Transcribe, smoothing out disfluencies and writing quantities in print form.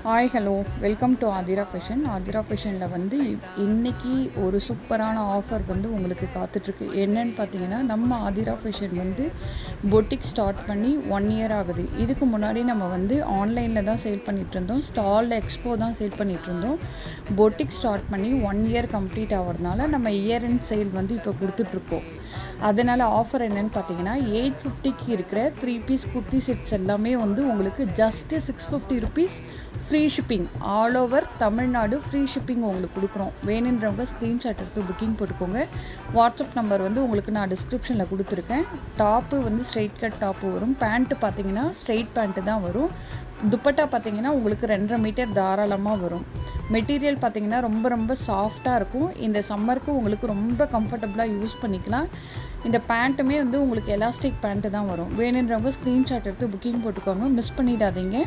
Hi hello welcome to Aathira fashion. Aathira ஃபேஷனில் வந்து இன்றைக்கி ஒரு சூப்பரான ஆஃபர் வந்து உங்களுக்கு காத்துட்ருக்கு. என்னன்னு பார்த்தீங்கன்னா, நம்ம ஆதிரா ஃபேஷன் வந்து பொட்டிக் ஸ்டார்ட் பண்ணி 1 இயர் ஆகுது. இதுக்கு முன்னாடி நம்ம வந்து ஆன்லைனில் தான் சேல் பண்ணிகிட்ருந்தோம். ஸ்டாலில் எக்ஸ்போ தான் சேல் பண்ணிகிட்ருந்தோம். பொட்டிக் ஸ்டார்ட் பண்ணி 1 இயர் கம்ப்ளீட் ஆகிறதுனால நம்ம இயர் அண்ட் சேல் வந்து இப்போ கொடுத்துட்ருக்கோம். அதனால் ஆஃபர் என்னென்னு பார்த்தீங்கன்னா, 850க்கு இருக்கிற 3 பீஸ் குர்த்தி செட்ஸ் எல்லாமே வந்து உங்களுக்கு just 650 rupees free shipping. All over Tamil Nadu free shipping உங்களுக்கு கொடுக்குறோம். வேணுன்றவங்க ஸ்க்ரீன்ஷாட் எடுத்து புக்கிங் போட்டுக்கோங்க. வாட்ஸ்அப் நம்பர் வந்து உங்களுக்கு நான் டிஸ்கிரிப்ஷனில் கொடுத்துருக்கேன். டாப்பு வந்து ஸ்ட்ரெயிட் கட் டாப்பு வரும். பேண்ட்டு பார்த்தீங்கன்னா ஸ்ட்ரெயிட் பேண்ட்டு தான் வரும். துப்பட்டா பார்த்தீங்கன்னா உங்களுக்கு 2.5 மீட்டர் தாராளமாக வரும். மெட்டீரியல் பார்த்தீங்கன்னா ரொம்ப ரொம்ப சாஃப்டாக இருக்கும். இந்த சம்மருக்கு உங்களுக்கு ரொம்ப கம்ஃபர்டபுளாக யூஸ் பண்ணிக்கலாம். இந்த பேண்ட்டுமே வந்து உங்களுக்கு எலாஸ்டிக் பேண்ட்டு தான் வரும். வேணுன்றவங்க ஸ்க்ரீன்ஷாட் எடுத்து புக்கிங் போட்டுக்கோங்க. மிஸ் பண்ணிடாதீங்க.